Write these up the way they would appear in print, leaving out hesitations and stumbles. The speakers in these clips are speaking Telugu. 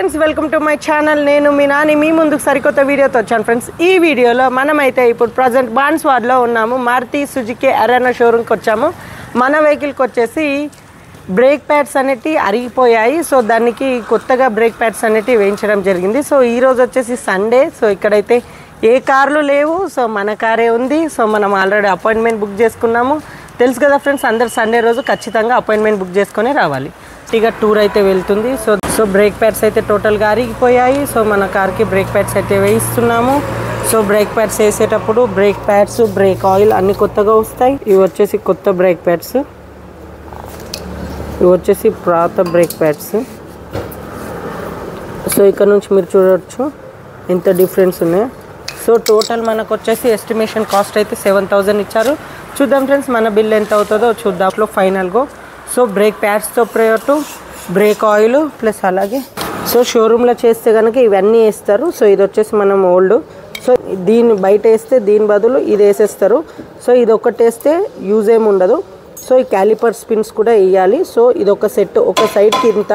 Friends welcome to my channel. నేను మీ నాని మీ ముందుకు సరికొత్త వీడియోతో వచ్చాను. ఫ్రెండ్స్ ఈ వీడియోలో మనమైతే ఇప్పుడు ప్రజెంట్ బాన్స్వాడ్లో ఉన్నాము. మారుతి సుజుకి అరేనా షోరూమ్కి వచ్చాము. మన వెహికల్కి వచ్చేసి బ్రేక్ ప్యాడ్స్ అనేటివి అరిగిపోయాయి. సో దానికి కొత్తగా బ్రేక్ ప్యాడ్స్ అనేటివి వేయించడం జరిగింది. సో ఈరోజు వచ్చేసి సండే. సో ఇక్కడైతే ఏ కార్లు లేవు. సో మన కారే ఉంది. సో మనం ఆల్రెడీ అపాయింట్మెంట్ బుక్ చేసుకున్నాము. తెలుసు కదా ఫ్రెండ్స్, అందరు సండే రోజు ఖచ్చితంగా అపాయింట్మెంట్ బుక్ చేసుకొని రావాలి. ఇక టూర్ అయితే వెళ్తుంది. సో బ్రేక్ ప్యాడ్స్ అయితే టోటల్గా అరిగిపోయాయి. సో మన కార్కి బ్రేక్ ప్యాడ్స్ అయితే వేయిస్తున్నాము. సో బ్రేక్ ప్యాడ్స్ వేసేటప్పుడు బ్రేక్ ప్యాడ్స్, బ్రేక్ ఆయిల్ అన్నీ కొత్తగా వస్తాయి. ఇవి వచ్చేసి కొత్త బ్రేక్ ప్యాడ్స్, ఇవి వచ్చేసి పాత బ్రేక్ ప్యాడ్స్. సో ఇక్కడ నుంచి మీరు చూడవచ్చు ఎంత డిఫరెన్స్ ఉన్నాయి. సో టోటల్ మనకు వచ్చేసి ఎస్టిమేషన్ కాస్ట్ అయితే 7,000 ఇచ్చారు. చూద్దాం ఫ్రెండ్స్ మన బిల్ ఎంత అవుతుందో చూద్దాంలో ఫైనల్గా. సో బ్రేక్ ప్యాడ్స్తో పాటు బ్రేక్ ఆయిల్ ప్లస్ అలాగే సో షోరూంలో చేస్తే కనుక ఇవన్నీ వేస్తారు. సో ఇది వచ్చేసి మనం ఓల్డ్. సో దీన్ని బయట వేస్తే దీని బదులు ఇది వేసేస్తారు. సో ఇది ఒకటి వేస్తే యూజ్ ఏమి ఉండదు. సో ఈ క్యాలిపర్ స్పిన్స్ కూడా వేయాలి. సో ఇది ఒక సెట్, ఒక సైడ్కి ఇంత,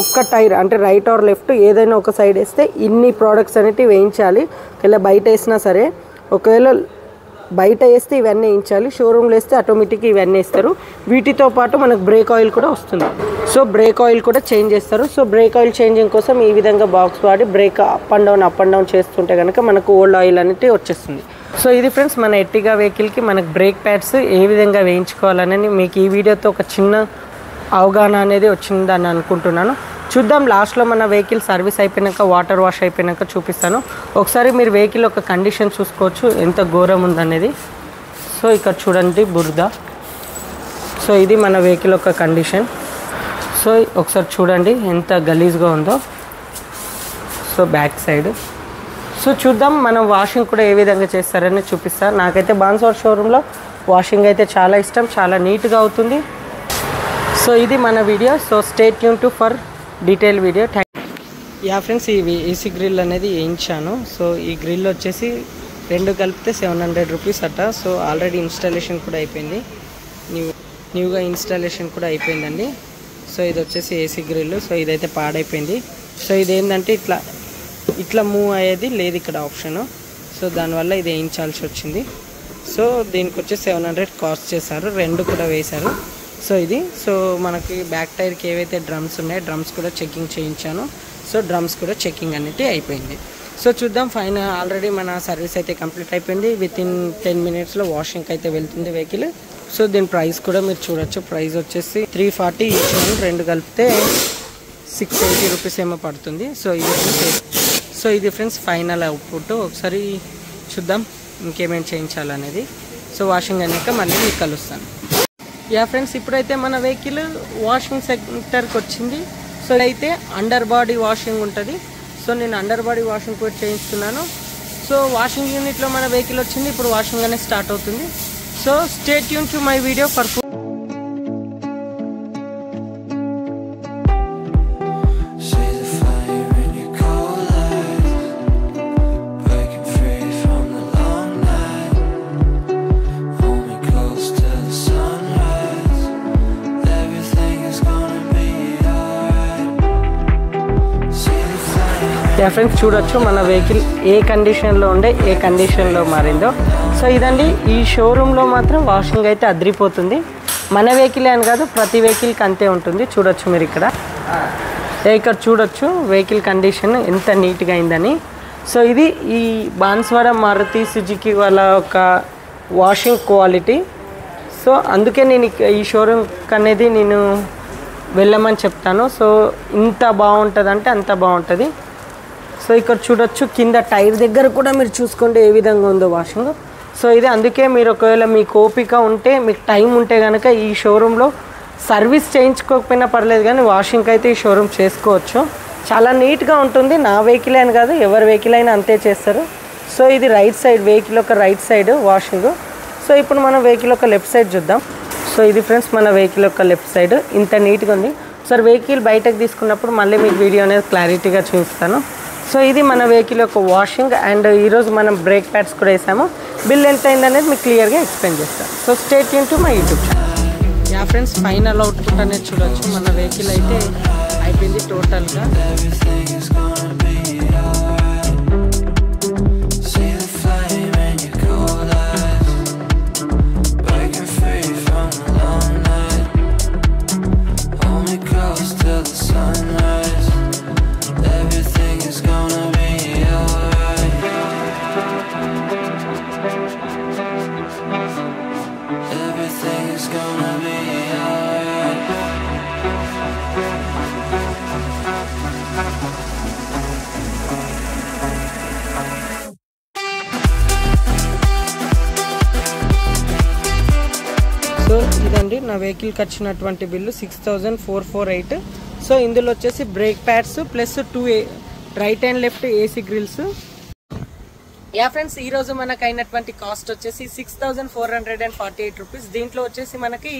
ఒక్క టైర్ అంటే రైట్ ఆర్ లెఫ్ట్ ఏదైనా ఒక సైడ్ వేస్తే ఇన్ని ప్రోడక్ట్స్ అనేటివి వేయించాలి. ఒకవేళ బయట వేసినా సరే, ఒకవేళ బయట వేస్తే ఇవన్నీ వేయించాలి, షోరూమ్లో వేస్తే ఆటోమేటిక్గా ఇవన్నీ వేస్తారు. వీటితో పాటు మనకు బ్రేక్ ఆయిల్ కూడా వస్తుంది. సో బ్రేక్ ఆయిల్ కూడా చేంజ్ చేస్తారు. సో బ్రేక్ ఆయిల్ చేంజింగ్ కోసం ఈ విధంగా బాక్స్ వాడి బ్రేక్ అప్ అండ్ డౌన్ చేస్తుంటే కనుక మనకు ఓల్డ్ ఆయిల్ అనేది వచ్చేస్తుంది. సో ఇది ఫ్రెండ్స్ మన ఎర్టిగా వెహికల్కి మనకు బ్రేక్ ప్యాడ్స్ ఏ విధంగా వేయించుకోవాలని మీకు ఈ వీడియోతో ఒక చిన్న అవగాహన అనేది వచ్చిందని అనుకుంటున్నాను. చూద్దాం లాస్ట్లో మన వెహికల్ సర్వీస్ అయిపోయాక, వాటర్ వాష్ అయిపోయాక చూపిస్తాను. ఒకసారి మీరు వెహికల్ ఒక కండిషన్ చూసుకోవచ్చు ఎంత ఘోరం ఉందనేది. సో ఇక్కడ చూడండి బురద. సో ఇది మన వెహికల్ ఒక కండిషన్. సో ఒకసారి చూడండి ఎంత గలీజ్గా ఉందో. So back side. సో చూద్దాం మనం వాషింగ్ కూడా ఏ విధంగా చేస్తారని చూపిస్తాను. నాకైతే బాన్స్వాడ్ షోరూంలో వాషింగ్ అయితే చాలా ఇష్టం, చాలా నీట్గా అవుతుంది. సో ఇది మన video. So stay tune to for detail video. Yeah friends, ఈ ఏసీ గ్రిల్ అనేది వేయించాను. సో ఈ గ్రిల్ వచ్చేసి రెండు కలిపితే 700 రూపీస్ అట. సో ఆల్రెడీ ఇన్స్టాలేషన్ కూడా అయిపోయింది, న్యూగా ఇన్స్టాలేషన్ కూడా అయిపోయిందండి. సో ఇది వచ్చేసి ఏసీ గ్రిల్. సో ఇదైతే పాడైపోయింది. సో ఇదేంటంటే ఇట్లా మూవ్ అయ్యేది లేదు ఇక్కడ ఆప్షను. సో దానివల్ల ఇది వేయించాల్సి వచ్చింది. సో దీనికి వచ్చి 700 కాస్ట్ చేశారు, రెండు కూడా వేశారు. సో ఇది సో మనకి బ్యాక్ టైర్కి ఏవైతే డ్రమ్స్ ఉన్నాయో డ్రమ్స్ కూడా చెకింగ్ చేయించాను. సో డ్రమ్స్ కూడా చెకింగ్ అనేది అయిపోయింది. సో చూద్దాం ఫైనల్. ఆల్రెడీ మన సర్వీస్ అయితే కంప్లీట్ అయిపోయింది. వితిన్ 10 మినిట్స్లో వాషింగ్కి అయితే వెళ్తుంది వెహికల్. సో దీని ప్రైస్ కూడా మీరు చూడొచ్చు. ప్రైస్ వచ్చేసి 340 ఈచ్ వన్, రెండు కలిపితే 680 రూపీస్ ఏమో పడుతుంది. సో ఇది ఫ్రెండ్స్ ఫైనల్ అవుట్పుట్. ఒకసారి చూద్దాం ఇంకేమేమి చేయించాలనేది. సో వాషింగ్ అన్నాక మళ్ళీ మీకు కలుస్తాను. యా ఫ్రెండ్స్, ఇప్పుడైతే మన వెహికల్ వాషింగ్ సెంటర్కి వచ్చింది. సో అయితే అండర్ బాడీ వాషింగ్ ఉంటుంది. సో నేను అండర్ బాడీ వాషింగ్ కూడా చేయిస్తున్నాను. సో వాషింగ్ యూనిట్లో మన వెహికల్ వచ్చింది. ఇప్పుడు వాషింగ్ అనేది స్టార్ట్ అవుతుంది. So stay tune to my video for friends. చూడొచ్చు మన వెహికల్ ఏ కండిషన్లో ఉండే ఏ కండిషన్లో మారిందో. సో ఇదండి, ఈ షోరూంలో మాత్రం వాషింగ్ అయితే అదిరిపోతుంది. మన వెహికల్ అని కాదు, ప్రతి వెహికల్కి అంతే ఉంటుంది. చూడొచ్చు మీరు ఇక్కడ చూడొచ్చు వెహికల్ కండిషన్ ఎంత నీట్గా అయిందని. సో ఇది ఈ బాన్స్వాడ మారుతి సుజుకి వాళ్ళ ఒక వాషింగ్ క్వాలిటీ. సో అందుకే నేను ఈ షోరూమ్కి అనేది నేను వెళ్ళమని చెప్తాను. సో ఇంత బాగుంటుంది అంటే అంత బాగుంటుంది. సో ఇక్కడ చూడొచ్చు కింద టైర్ దగ్గర కూడా మీరు చూసుకోండి ఏ విధంగా ఉందో వాషింగ్. సో ఇది అందుకే మీరు ఒకవేళ మీకు ఓపిక ఉంటే, మీకు టైం ఉంటే కనుక ఈ షోరూంలో సర్వీస్ చేయించుకోకపోయినా పర్లేదు, కానీ వాషింగ్ అయితే ఈ షోరూమ్ చేసుకోవచ్చు. చాలా నీట్గా ఉంటుంది. నా వెహికల్ అని కాదు, ఎవరి వెహికల్ అయినా అంతే చేస్తారు. సో ఇది రైట్ సైడ్, వెహికల్ ఒక రైట్ సైడ్ వాషింగ్. సో ఇప్పుడు మనం వెహికల్ ఒక లెఫ్ట్ సైడ్ చూద్దాం. సో ఇది ఫ్రెండ్స్ మన వెహికల్ ఒక లెఫ్ట్ సైడ్ ఇంత నీట్గా ఉంది. సార్ వెహికల్ బయటకు తీసుకున్నప్పుడు మళ్ళీ మీకు వీడియో అనేది క్లారిటీగా చూపిస్తాను. సో ఇది మన వెహికల్ యొక్క వాషింగ్. అండ్ ఈరోజు మనం బ్రేక్ ప్యాడ్స్ కూడా వేసాము. బిల్ ఎంత అయిందనేది మీకు క్లియర్గా ఎక్స్ప్లెయిన్ చేస్తాను. So stay tune to my YouTube channel. Yeah friends final output అనేది చూడొచ్చు. మన వెహికల్ అయితే అయిపోయింది టోటల్గా. సో ఇదండి నా వెహికల్కి వచ్చినటువంటి బిల్లు 6448. సో ఇందులో వచ్చేసి brake pads plus 2 right and left AC grills. Yeah friends ఈరోజు మనకు అయినటువంటి కాస్ట్ వచ్చేసి 6448 రూపీస్. దీంట్లో వచ్చేసి మనకి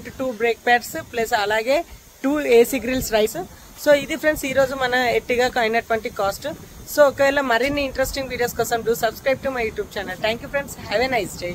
2 బ్రేక్ ప్యాడ్స్ ప్లస్ అలాగే 2 ఏసీ గ్రిల్స్ రైస్. సో ఇది ఫ్రెండ్స్ ఈరోజు మన ఎట్టిగాకు అయినటువంటి కాస్ట్. సో ఒకవేళ మరిన్ని ఇంట్రెస్టింగ్ వీడియోస్ కోసం do subscribe to my YouTube channel. Thank you friends, have a nice day.